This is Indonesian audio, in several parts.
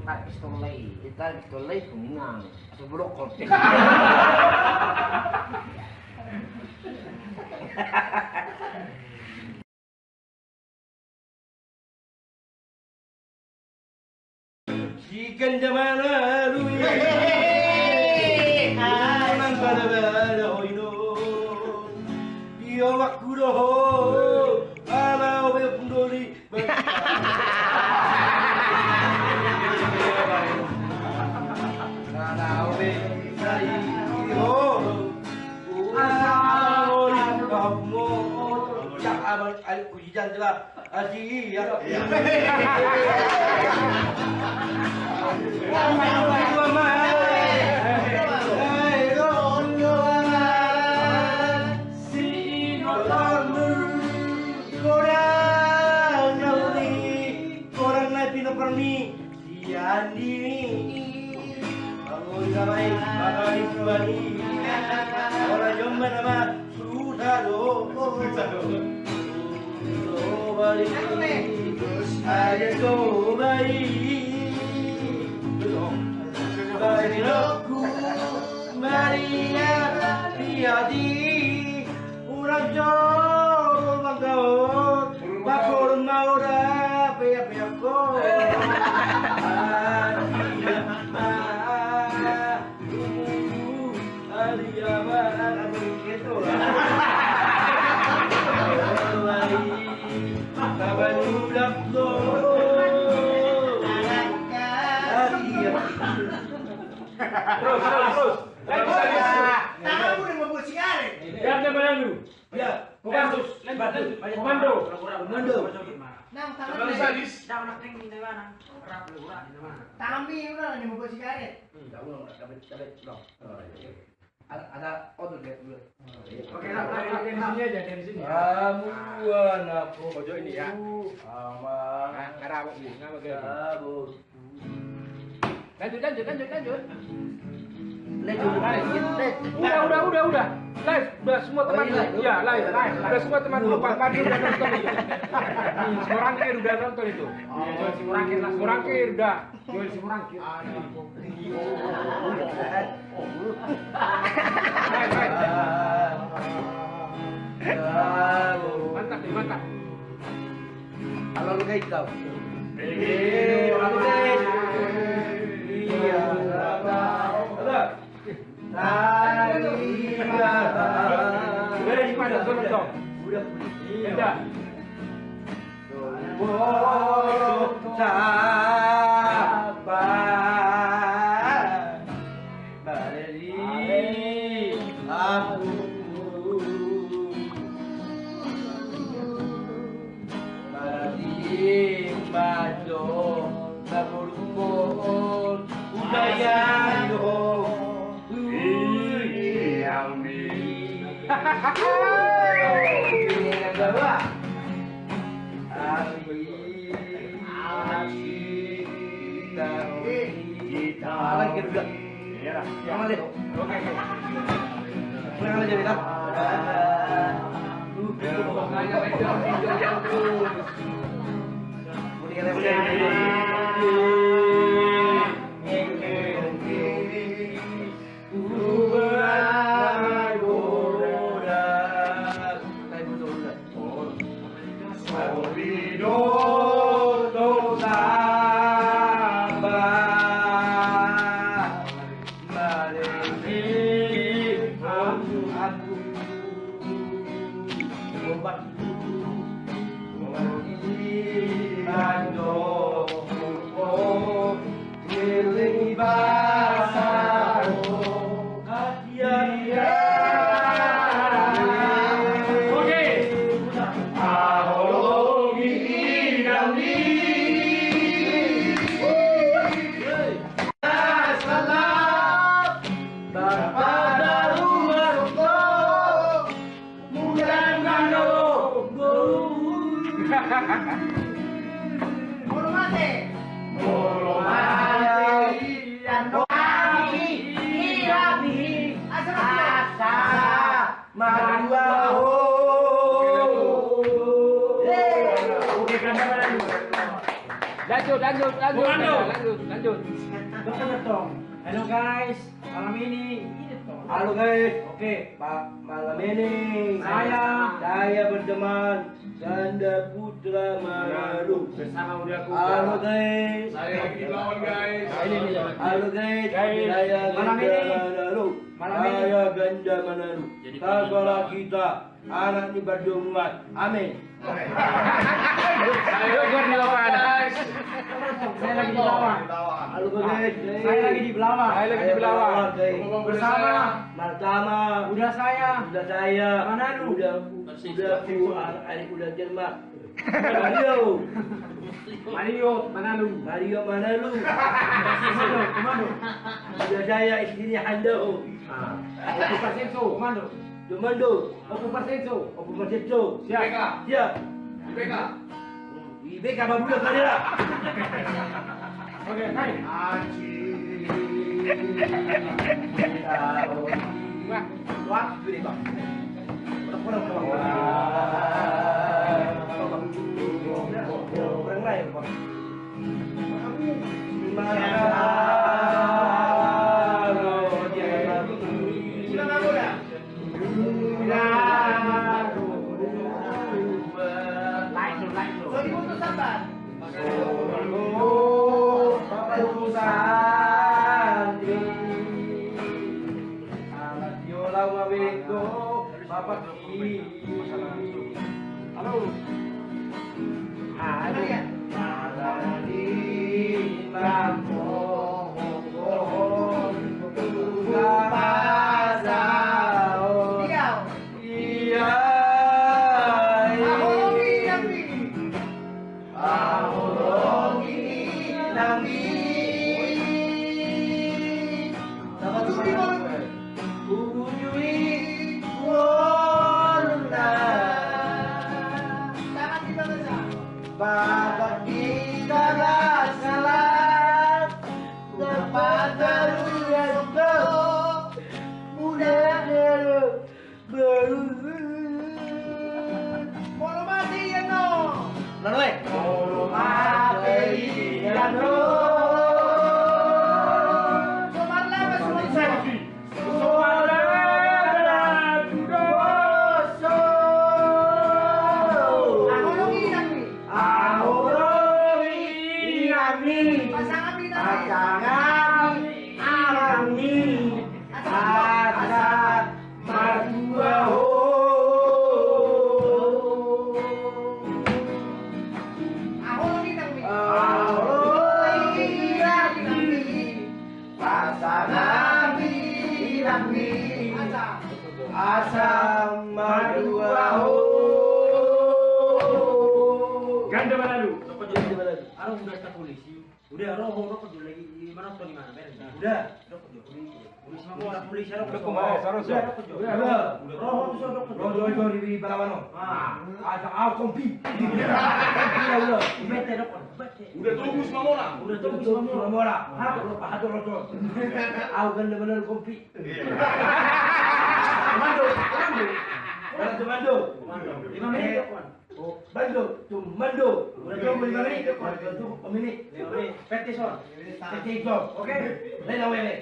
Italia pistolei kuningan. Sebelum korte. Chicken jamana lui. Aman bara hoino. Io wakuro. Ala obe pundoli. Hujan jelas, aji ya. Ayo bayi, bayiku Maria Piadi, urang jauh manggaon, bakul maura pia-piako. Terus. Kamu yang membuat sigaret. Biar mana lu? Ya, Komando. Nang tangan ni. Dah nak ring di mana? Kerap leguran di mana? Tangan ni udah yang membuat sigaret. Dah ulang, dapat dong. Ada order dulu. Oke, dari sini aja, dari sini. Kamu anakku. Pojok ini ya. Aman. Ngarabok ini, ngapa gini? Kabut. Lanjut. Lanjut. Udah. Live, udah semua teman. Iya, live. Udah semua teman Pak Madi udah nonton itu. Semurangkir udah nonton itu. Jual Semurangkir lah. Semurangkir udah. Jual Semurangkir. Mantap. Kalau lu guys tahu. Oh lanjut. Bener dong. Halo guys, malam ini. Halo guys, oke, malam ini saya berteman Ganda Putra Manado Bersama udaku. Halo guys, Saya lagi di Belawan guys. halo guys, Guys, saya malam Ganda ini. Manado, Malam ini. saya Ganda Manado. Tagalah kita anak di Bandungan, amin. Ayo gua di lawan. Saya lagi di Belawan. Halo guys, Saya lagi di Belawan. Saya lagi di Belawan. Bersama udah saya, Manado. udah adik udah Jerman. Mario Manado. Manado. Udah saya istrinya Hando. Oku Persenso. Domando, Oku Persenso. Opo Marcelo. Siap. Siap. BK. IBK babulah kali lah. Oke, naik. Wah, gede bang. Orang lain bang. Halo. Bapak kita salah tepat terus mudah baru mau mati ya no lalu mau mati ya no Asam madu Ganda Manado. Arah udah staf polisi. Udah roh kerja lagi di mana tuh di mana? udah Polisi mau orang polisi roh. Udah kumaha, sarus ya? udah Roh tuh sudah kerja. Rodo di Balawano. Ada kompi. Udah bete dok. Udah tunggu semua orang. Udah tuh Itu semua mora. Hado rodo. Aku kan benar kompi. Mando. 5 menit dok. Oh, Mando, Mando. Udah tunggu 5 menit. Tunggu menit. Pete son. Itu. Oke. Lain awalnya.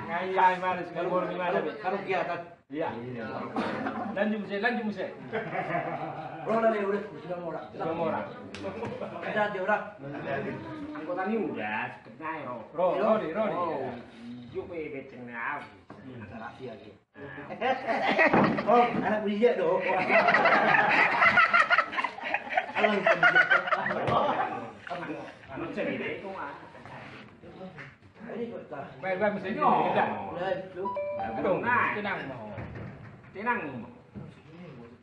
Ngayak mana sekali baru gimana? Karung kiatan. Iya. Lanjut muse. Orang lain udah sudah mora. Sudah mora. Ada aja orang. Kota ini udah kenai Rodi. Jupe beceng na. Rahasia aja. Oh, anak bijak dong. Ano cerita itu mah. Ini kota. Baik mesti ini kita. Udah itu. Aduh, nah, tenang.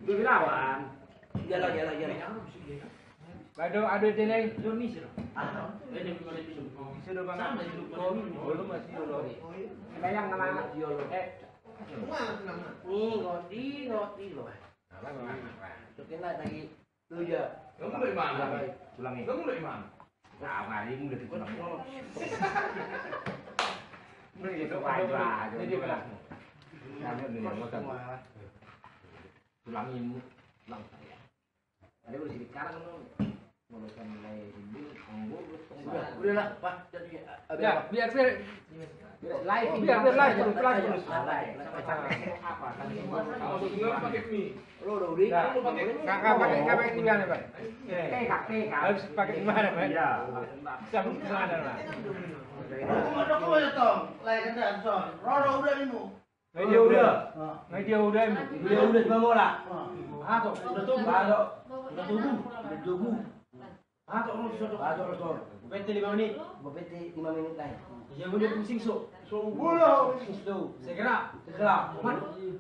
Di Belawan. Jalan. Ada tenang. Indonesia. Sudah bang. Belum masih dulu. Bayang nama Nih, ngoti loh. Mungkin lagi tujuh. Kamu dari mana? Ulangi. Kamu dari mana? Nah, hari ini udah ditulang. Ini itu aja. Ini dia bilang. Kami udah makan. Tulangin, tulang saya. Ada udah sedikit sekarang kan. Mulukan mulai bil, anggur, Udah lah, Pak. Jadi Ya, biar live biar live terus. Apa? Kalau dengar pakai mie. lo udah udah. Nah, nggak pakai gimana, Pak? TK. Harus pakai gimana, Pak? Iya. Sambung gimana, Pak? Aku ada kau ya tong. Lain kendaraan son. Roro udah nih mu. Media udah. Media udah. Dia udah di bola. Atau Udah tunggu. Udah tunggu. Udah tunggu. atau sudah. Atau. PT 5 menit. PT 5 menit lagi. Ya udah pusing so. Sebelum. Segera.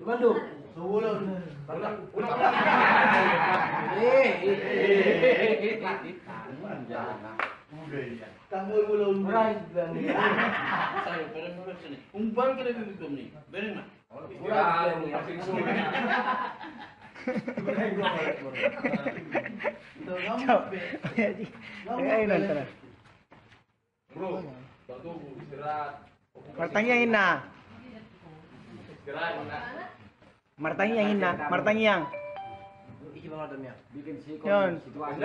Bandung. Sebelum. Tanggul belum. Mulai bilang Saya pada sini. Umpan kena bibit nih. Beri mah. Ya, masing sore. Bro, tak tunggu istirahat. Martanya ina. Istirahat mana? Martanya ina. Martanya yang. iki banget temnya. Bikin si Yon. situasi.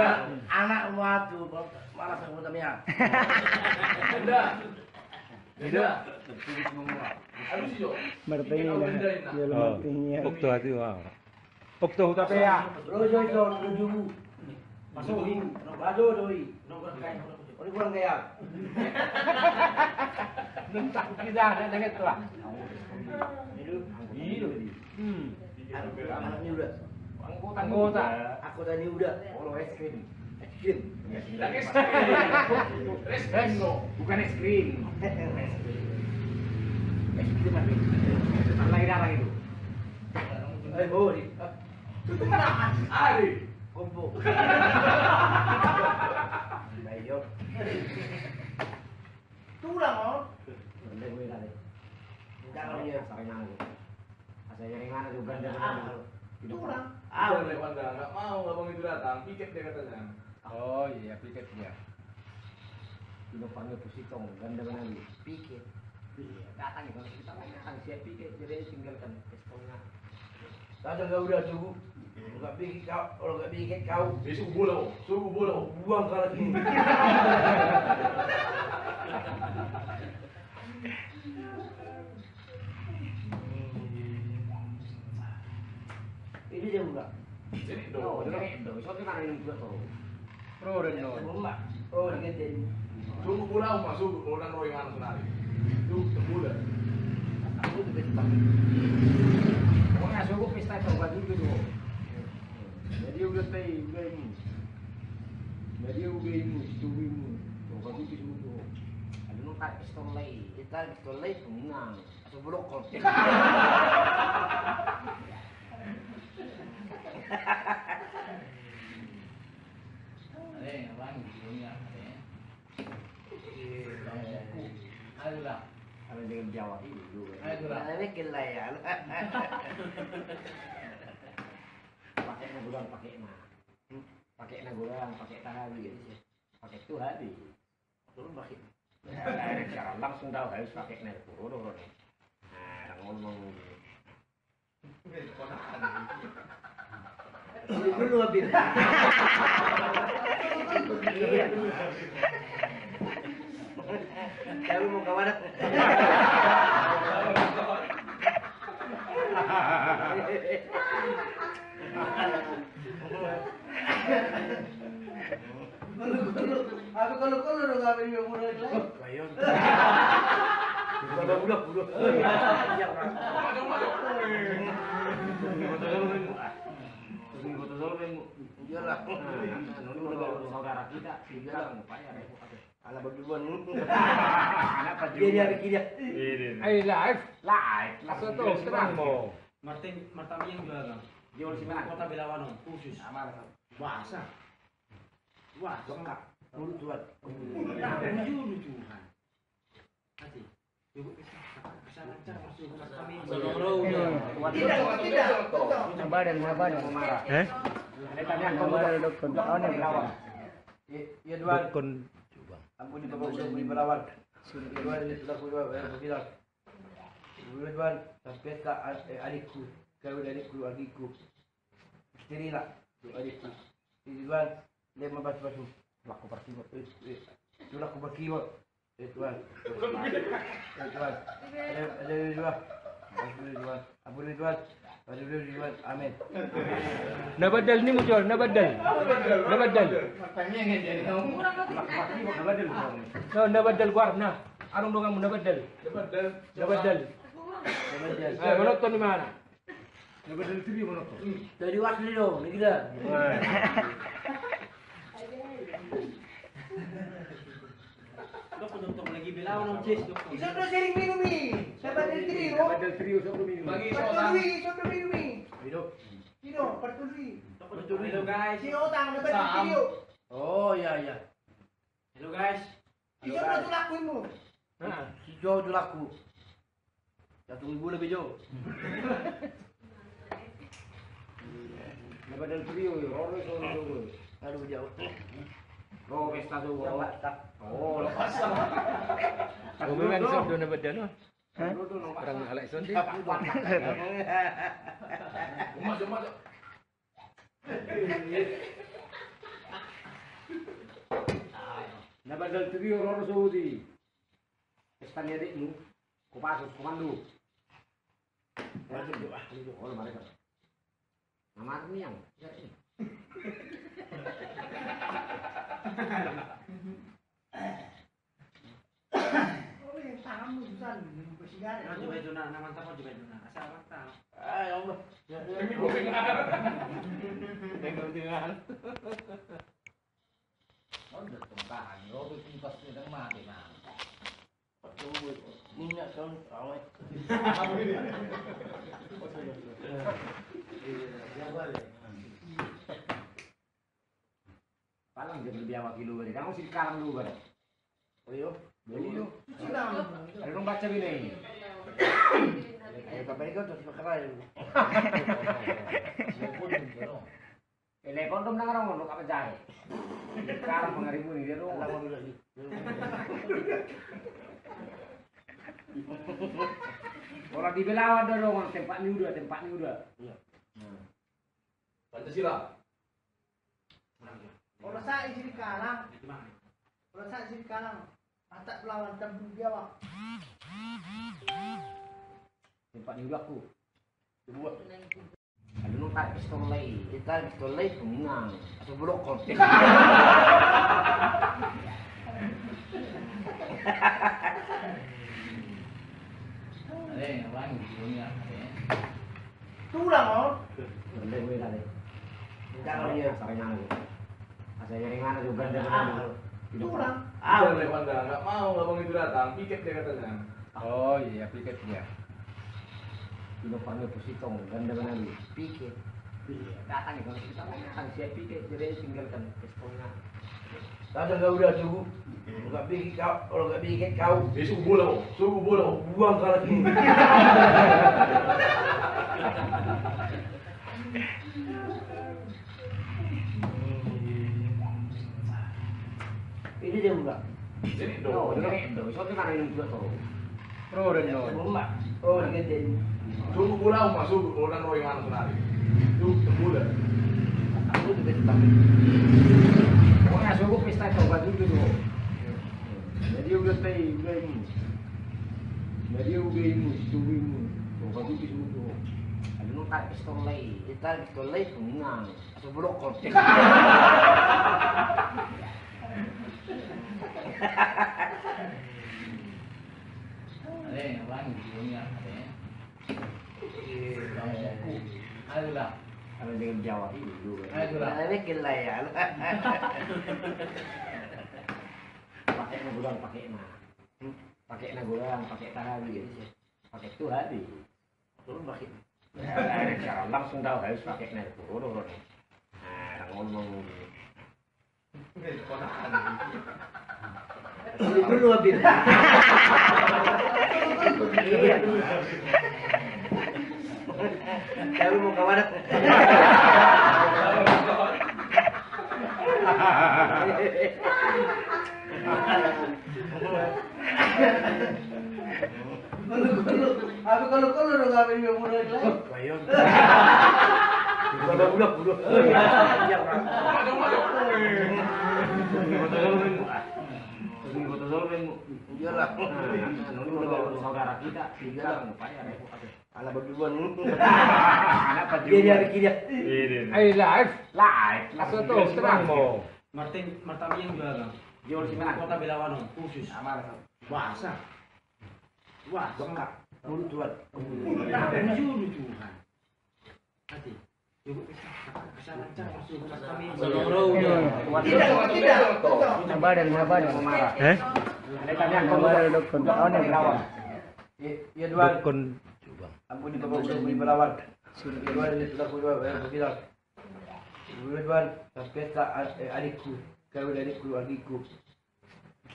Anak waktu malah sama temennya. Anda. Anda. Tertulis semua. Aduh sih, Jo. Martanya ina. Ya lo martanya. Okto hati wah. Okto tapi ya. Rojo rojo. Masuk rojo doi. Ori kurang kaya. Minta kita ada dengan tu lah. Anaknya udah. Anggota. Aku tadi udah. Orang es krim. Es krim. Dan es krim. Es krim, no. Bukan es krim. Es krim apa? Lagi darah itu. Oh, di. Ari. Kombo. Ayo. Tulang oh. Boleh gue kali. Jangan dia saringan lu. Asal yang mana juga jangan. Tulang. Ah, udah Wanda, nggak mau abang itu datang. Piket dia katanya. Oh iya, piket dia. Kita panggil pusitong, ganda lagi. Piket. Datang kalau kita datang siap piket, jadi tinggalkan pistolnya. Kadang enggak udah tunggu. Enggak bikin kau, kalau enggak bikin kau Besok bola, suruh bola. buang ke lagi. Ini dia buka. Jadi Oh, dong. itu itu kan ini juga tuh. Pro dan no. Rumah. Oh, diganti. Suruh bola masuk orang Roy mana senari. Itu bola. Aku tuh betah. Pokoknya suruh pesta coba juga tuh. Jadi udah pay, udah ini. Jadi udah ini, coba ini. Coba itu dulu. Ada nota pistol lagi. Kita pistol lagi menang. Atau blokol. Ayolah. Kalau dengan Jawa itu. Ayolah. Ini kelayan. Pakai nagulang pakai na. Pakai nagulang pakai tahawi. Pakai itu hari. Turun pakai. Sekarang langsung tahu harus pakai nagulang. Nah, ngomong. Dulu habis. Kamu mau ke mana? Aku kalau udah nggak beli murah lagi. Bayon. Budak. Masuk, masuk. Iyalah. Saudara kita, bilang upaya anak berdua anak dia dia. Live. Langsung tuh tenang mo. Martami yang jualan. Jual si mana? Kota Belawan khusus. Sama lah. Bahasa. Wah, Lengkap. Dulu tuan. lucu-lucuan. Hati. Coba bisa lancar masuk Martami. Tidak. Sabaran. Marah. Eh? Ada tanya Sabaran dokter. Oh, ini berlawan. Ya Tuan. Dukun Ampuni Bapak sudah beri berlawan. Tuan ini sudah bilang. Tuan, sampai ke adikku. Kau adikku. Istrilah. Adikku. Tuan, 15 baju. Laku pergi kok. Itu laku pergi kok. Tuan. Tuan. Ada dua. Abu Ridwan. Abu Ridwan. Amin. Nabadal ni muncul, nabadal. Martanya yang jadi kamu. Laku pergi kok nabadal. No, nabadal warna. Anong dong kamu nabadal? Nabadal. Eh, menonton di mana? Nabadal itu dia menonton. Dari wasli dong, ini kita. Sobrang sering minum nih. Sabar dari trio. Nabadal trio sobro minum. Sobrang minum nih. Hidup. Trio, pertuli. Hello guys. Si Otang, dapat dari trio. Oh iya. Hello guys. Si Sobrang tuh lakuin mo. Si Jo itu laku. 1 minggu lebih Jo. Nabadal trio, Roro solo. Aduh jauh. Oh, pesta tuh. Oh, lepas. Hubungan sabdo nabadal no? Hah? Orang Alexson di. Umat. Nabadal trio, Roro Saudi. Pesta ni adikmu. Kopassus, komando. Oh, mereka. Nama ni yang. Oh, yang tangan mo susah minum persigaran. Ah, ya Allah. Minyak kan awet. Palang dia lebih awak kilo beri. Kamu sih kalang dulu beri. Oh yo, beli yo. Sudah. Ada dong baca gini. Ayo bapak ini kau terus berkerai. Telepon dong nang orang apa jahe. Sekarang mengaribu nih dia dong. Orang di Belawan ada dong tempat ini udah. Iya. Pancasila. Orang saya isi di kalang. Orang saya isi di kalang. Atak pelawan tabung dia wak. Tempat ini udah aku. Coba. Ada nung tarik pistol lagi. Kita pistol lagi pengang atau blok konten. Tulang oh. Benda gue tadi. Jangan dia saringan aku. Asal jaringan aku benda dulu. Tulang. Ah, lewat nggak mau abang itu datang, piket dia katanya. Oh iya, piket dia. Kilo panggil positong ganda benar piket. Datang kalau kita datang siap piket jadi tinggalkan pistolnya. Tadi enggak udah tunggu. Enggak bikin kau, kalau enggak bikin kau. Suku bola. Buang ke lagi. Ini dia enggak. Jadi Oh, dong. ini dong. Soalnya kan ini juga tuh. Pro dan no. Enggak. Oh, ini Suku bola masuk orang roy mana senari. Suku bola. aku juga tetap. Pokoknya suku pesta coba dulu tuh. Jadi udah ini. Jadi udah ini, suku ini. Coba dulu tuh. Ada nung tarik pistol lagi. Kita pistol lagi pengang atau blok konten. Ayolah. Kalau dengan Jawa itu. Ayolah. Ada gila ya. Pakai nagulang pakai na. Pakai nagulang pakai tarawi. Pakai itu tadi. Turun pakai. Sekarang langsung tahu harus pakai na turun. Nah, ngomong. Itu lu habis. Kamu mau ke mana? Kalau dong kami yang mulai lagi. Budak. Iyalah. Saudara kita, iyalah ngapain repot. Anak berdua nih. Anak berdua. Dia dia. Live. Langsung tuh terang mau. Martabak yang juga bang. Jual si mana? Kota Belawan khusus. Bahasa. Wah, bengkak. Dulu tuan. Dulu Tuhan. Hati. Coba bisa lancar masuk martabak. Tidak. Na badan. Eh? Na badan dukun. Oh, na belawan. Ya Tuan. Ampuni Bapak Bumi Belawan. Tuan ini sudah kuliah bilang. Tuan, pesta adikku, kawin adikku.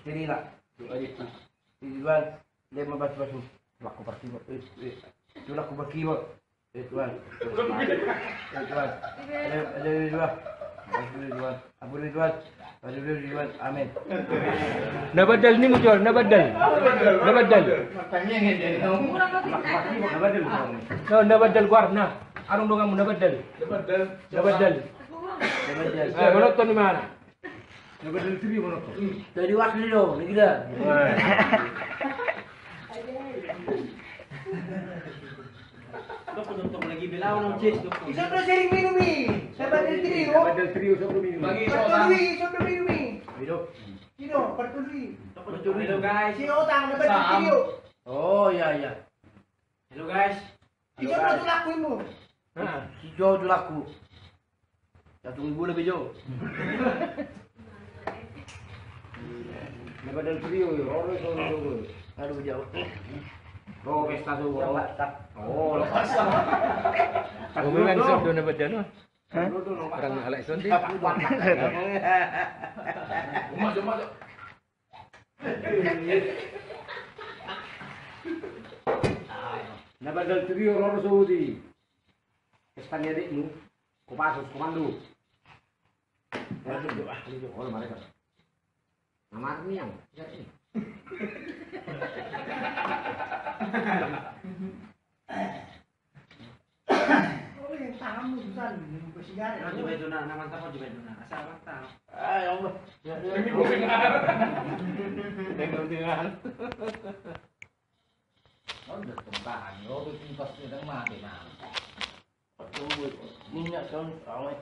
Terilah adikku. Tuan, dia membahas-bahas laku berkibar. Itulah aku berkibar. Tuan. Tuan. Ada dua. Ampuni Tuan. Amin. Nabadal ni mo jual, nabadal. Nabadal warna. Anong dungan mo nabadal? Nabadal. Monot ni mana? Nabadal sini monot. Tadi waktu dulu, gila. Untuk lagi Belawan ang cheese. Sobra sering minumi. Sabadal trio. Nabadal trio sa minum. Sobra minumi. Hidup. Sino? Pertuli. Hello guys. Si Otang na badal trio. Oh iya. Hello guys. Ikaw na tulakoy mo. Si Joe dulu aku. 1 minggu lebih jauh. Nabadal trio yo. Aduh jauh. Oh, pesta tu. Tak. Oh, lepas. Bukan sudah nabadal no. Orang alak sonde. Jom. Nabadal trio loro Saudi. Pesta ni adikmu. Kopassus komando. Oh, mereka. Nama ni yang. Oh, yung tangan mo, Susan. Yung pasigari. Coba itu na mantap coba itu na. Asal mantap. Ya Allah. Dengar. Oh, udah tempahan. Oh, pintas sedang mati nah. Minyak kan awet.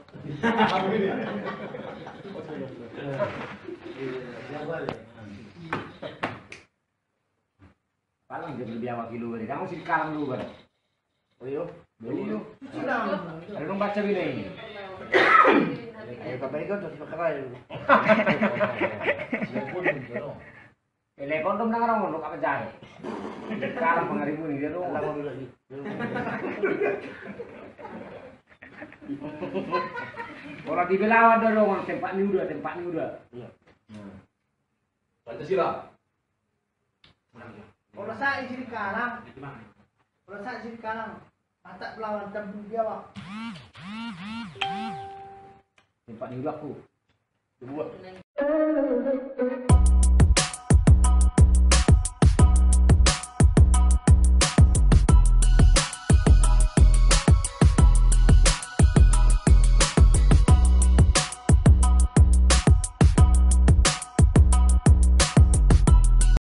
Palang dia lebih awak kilo ni. Kamu sih kalang dulu kan? Oh yo, beli yo. Ada dong baca ini. Ayo kabar kau terus pakai dulu. Telepon dong nang orang lo apa jahe. Kalang mengarimu ni dia dong. Alah mau lagi. Orang di Belawan dong, tempat ni udah. Iya. Pancasila. Orang sa isi kalang. Orang sa isi kalang. Atak pelawan tabung dia wak. Tempat ni udah aku. Dua.